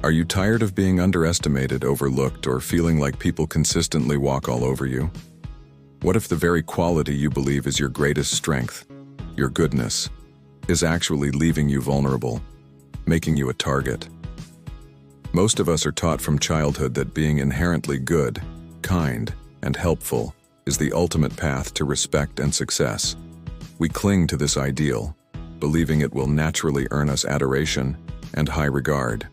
Are you tired of being underestimated, overlooked, or feeling like people consistently walk all over you? What if the very quality you believe is your greatest strength, your goodness, is actually leaving you vulnerable, making you a target? Most of us are taught from childhood that being inherently good, kind, and helpful is the ultimate path to respect and success. We cling to this ideal, believing it will naturally earn us adoration and high regard.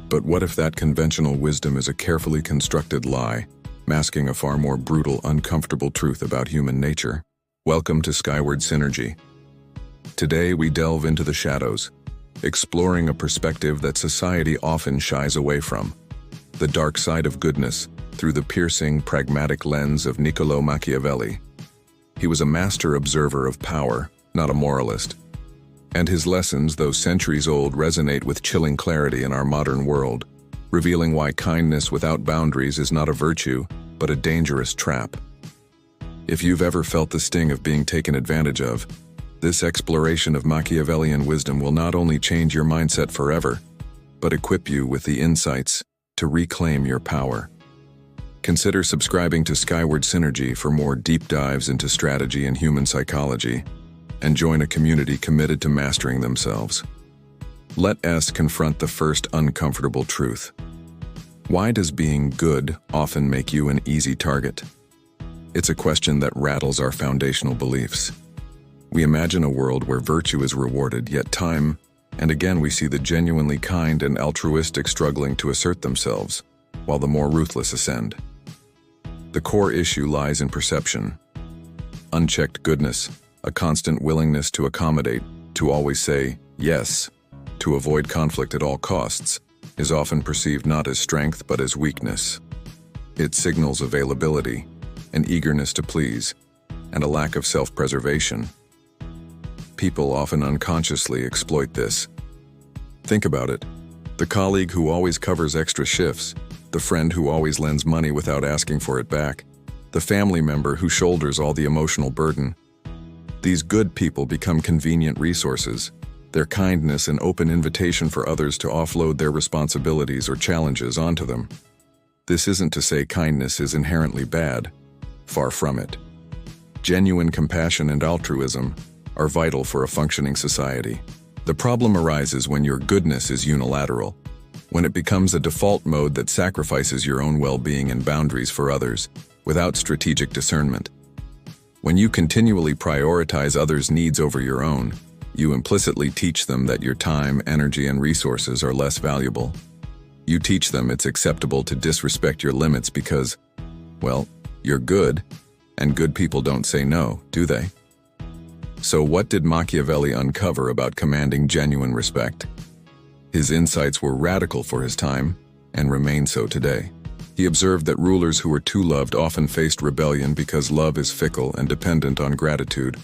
But what if that conventional wisdom is a carefully constructed lie, masking a far more brutal, uncomfortable truth about human nature? Welcome to Skyward Synergy. Today we delve into the shadows, exploring a perspective that society often shies away from: the dark side of goodness through the piercing, pragmatic lens of Niccolo Machiavelli. He was a master observer of power, not a moralist. And his lessons, though centuries old, resonate with chilling clarity in our modern world, revealing why kindness without boundaries is not a virtue, but a dangerous trap. If you've ever felt the sting of being taken advantage of, this exploration of Machiavellian wisdom will not only change your mindset forever, but equip you with the insights to reclaim your power. Consider subscribing to Skyward Synergy for more deep dives into strategy and human psychology, and join a community committed to mastering themselves. Let us confront the first uncomfortable truth. Why does being good often make you an easy target? It's a question that rattles our foundational beliefs. We imagine a world where virtue is rewarded, yet time and again we see the genuinely kind and altruistic struggling to assert themselves, while the more ruthless ascend. The core issue lies in perception. Unchecked goodness, a constant willingness to accommodate, to always say yes, to avoid conflict at all costs, is often perceived not as strength but as weakness. It signals availability, an eagerness to please, and a lack of self-preservation. People often unconsciously exploit this. Think about it: the colleague who always covers extra shifts, the friend who always lends money without asking for it back, the family member who shoulders all the emotional burden. These good people become convenient resources, their kindness an open invitation for others to offload their responsibilities or challenges onto them. This isn't to say kindness is inherently bad. Far from it. Genuine compassion and altruism are vital for a functioning society. The problem arises when your goodness is unilateral, when it becomes a default mode that sacrifices your own well-being and boundaries for others, without strategic discernment. When you continually prioritize others' needs over your own, you implicitly teach them that your time, energy, and resources are less valuable. You teach them it's acceptable to disrespect your limits because, well, you're good, and good people don't say no, do they? So what did Machiavelli uncover about commanding genuine respect? His insights were radical for his time, and remain so today. He observed that rulers who were too loved often faced rebellion because love is fickle and dependent on gratitude,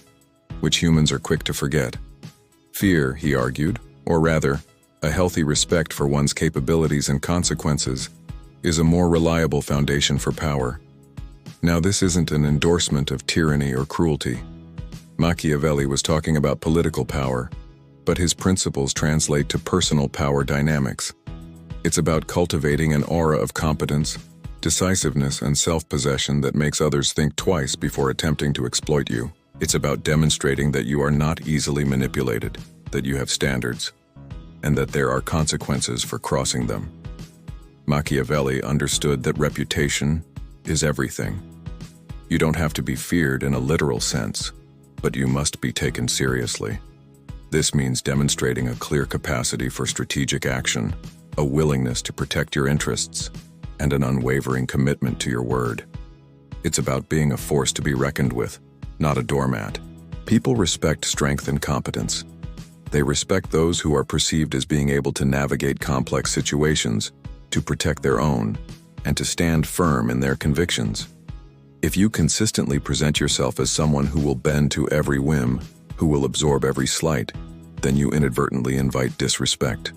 which humans are quick to forget. Fear, he argued, or rather, a healthy respect for one's capabilities and consequences, is a more reliable foundation for power. Now, this isn't an endorsement of tyranny or cruelty. Machiavelli was talking about political power, but his principles translate to personal power dynamics. It's about cultivating an aura of competence, decisiveness, and self-possession that makes others think twice before attempting to exploit you. It's about demonstrating that you are not easily manipulated, that you have standards, and that there are consequences for crossing them. Machiavelli understood that reputation is everything. You don't have to be feared in a literal sense, but you must be taken seriously. This means demonstrating a clear capacity for strategic action, a willingness to protect your interests, and an unwavering commitment to your word. It's about being a force to be reckoned with, not a doormat. People respect strength and competence. They respect those who are perceived as being able to navigate complex situations, to protect their own, and to stand firm in their convictions. If you consistently present yourself as someone who will bend to every whim, who will absorb every slight, then you inadvertently invite disrespect.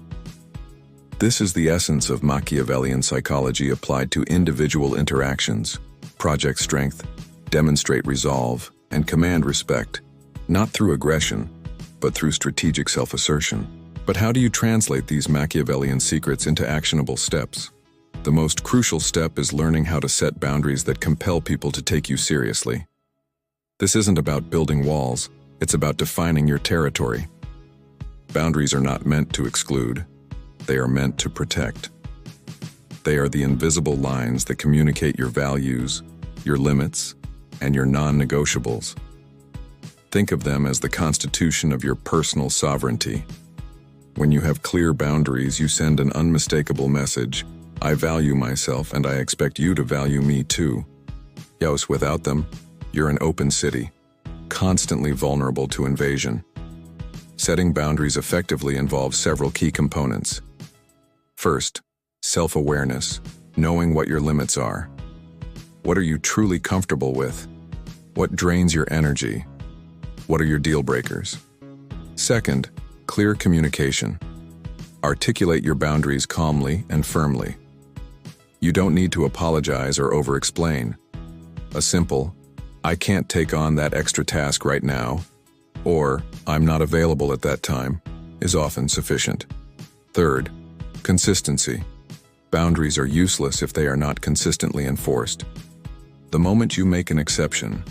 This is the essence of Machiavellian psychology applied to individual interactions. Project strength, demonstrate resolve, and command respect, not through aggression, but through strategic self-assertion. But how do you translate these Machiavellian secrets into actionable steps? The most crucial step is learning how to set boundaries that compel people to take you seriously. This isn't about building walls, it's about defining your territory. Boundaries are not meant to exclude, they are meant to protect. They are the invisible lines that communicate your values, your limits, and your non-negotiables. Think of them as the constitution of your personal sovereignty. When you have clear boundaries, you send an unmistakable message: I value myself and I expect you to value me too. Yos, without them, you're an open city, constantly vulnerable to invasion. Setting boundaries effectively involves several key components. First, self-awareness, knowing what your limits are. What are you truly comfortable with? What drains your energy? What are your deal breakers? Second, clear communication. Articulate your boundaries calmly and firmly. You don't need to apologize or over-explain. A simple, "I can't take on that extra task right now," or "I'm not available at that time," is often sufficient. Third, consistency. Boundaries are useless if they are not consistently enforced. The moment you make an exception,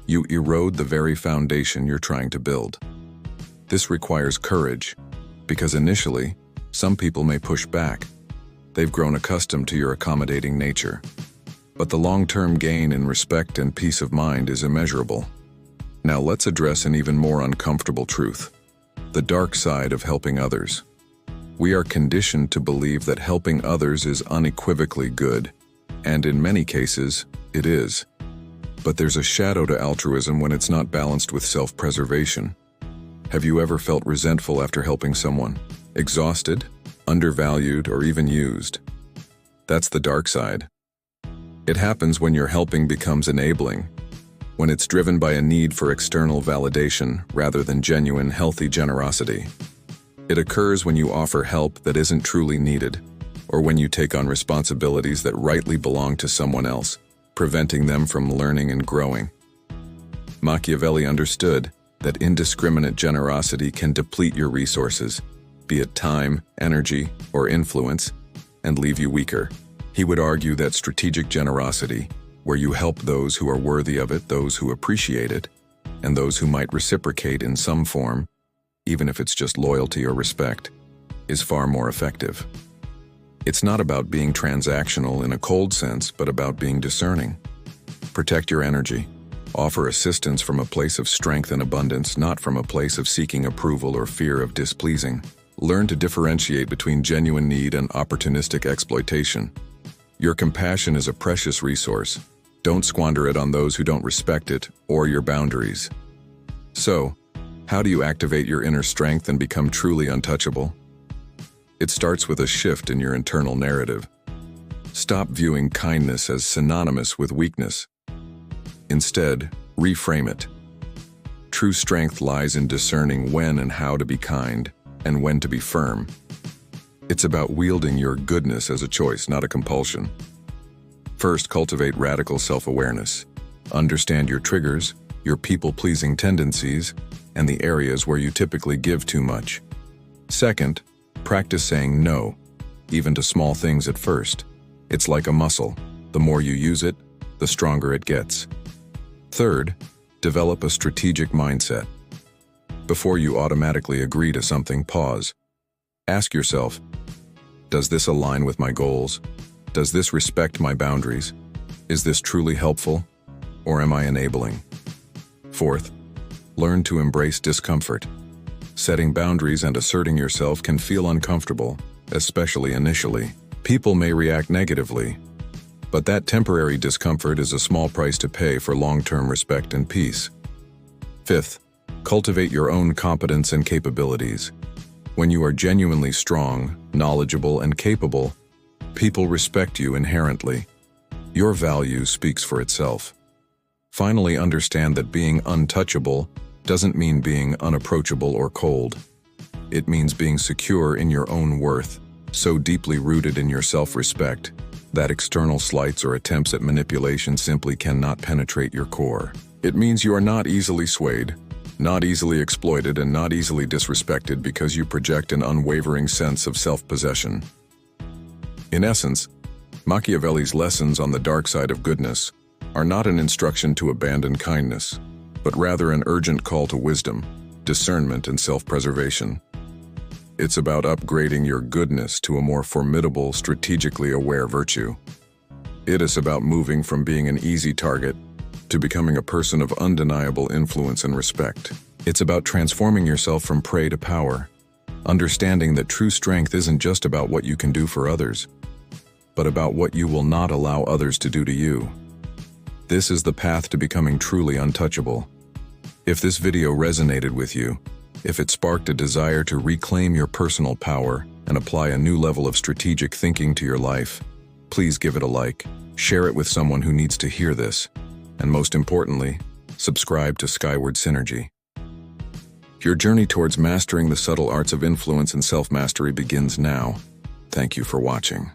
you erode the very foundation you're trying to build. This requires courage, because initially, some people may push back. They've grown accustomed to your accommodating nature. But the long-term gain in respect and peace of mind is immeasurable. Now let's address an even more uncomfortable truth: the dark side of helping others. We are conditioned to believe that helping others is unequivocally good, and in many cases, it is. But there's a shadow to altruism when it's not balanced with self-preservation. Have you ever felt resentful after helping someone? Exhausted, undervalued, or even used? That's the dark side. It happens when your helping becomes enabling, when it's driven by a need for external validation rather than genuine, healthy generosity. It occurs when you offer help that isn't truly needed, or when you take on responsibilities that rightly belong to someone else, preventing them from learning and growing. Machiavelli understood that indiscriminate generosity can deplete your resources, be it time, energy, or influence, and leave you weaker. He would argue that strategic generosity, where you help those who are worthy of it, those who appreciate it, and those who might reciprocate in some form, even if it's just loyalty or respect, is far more effective. It's not about being transactional in a cold sense, but about being discerning. Protect your energy. Offer assistance from a place of strength and abundance, not from a place of seeking approval or fear of displeasing. Learn to differentiate between genuine need and opportunistic exploitation. Your compassion is a precious resource. Don't squander it on those who don't respect it or your boundaries. So, how do you activate your inner strength and become truly untouchable? It starts with a shift in your internal narrative. Stop viewing kindness as synonymous with weakness. Instead, reframe it. True strength lies in discerning when and how to be kind, and when to be firm. It's about wielding your goodness as a choice, not a compulsion. First, cultivate radical self-awareness. Understand your triggers, your people-pleasing tendencies, and the areas where you typically give too much. Second, practice saying no, even to small things at first. It's like a muscle. The more you use it, the stronger it gets. Third, develop a strategic mindset. Before you automatically agree to something, pause. Ask yourself, does this align with my goals? Does this respect my boundaries? Is this truly helpful? Or am I enabling? Fourth, learn to embrace discomfort. Setting boundaries and asserting yourself can feel uncomfortable, especially initially. People may react negatively, but that temporary discomfort is a small price to pay for long-term respect and peace. Fifth, cultivate your own competence and capabilities. When you are genuinely strong, knowledgeable, and capable, people respect you inherently. Your value speaks for itself. Finally, understand that being untouchable doesn't mean being unapproachable or cold. It means being secure in your own worth, so deeply rooted in your self-respect that external slights or attempts at manipulation simply cannot penetrate your core. It means you are not easily swayed, Not easily exploited and not easily disrespected because you project an unwavering sense of self-possession. In essence, Machiavelli's lessons on the dark side of goodness are not an instruction to abandon kindness, but rather an urgent call to wisdom, discernment, and self-preservation. It's about upgrading your goodness to a more formidable, strategically aware virtue. It is about moving from being an easy target to becoming a person of undeniable influence and respect. It's about transforming yourself from prey to power, understanding that true strength isn't just about what you can do for others, but about what you will not allow others to do to you. This is the path to becoming truly untouchable. If this video resonated with you, if it sparked a desire to reclaim your personal power and apply a new level of strategic thinking to your life, please give it a like, share it with someone who needs to hear this, and most importantly, subscribe to Skyward Synergy. Your journey towards mastering the subtle arts of influence and self-mastery begins now. Thank you for watching.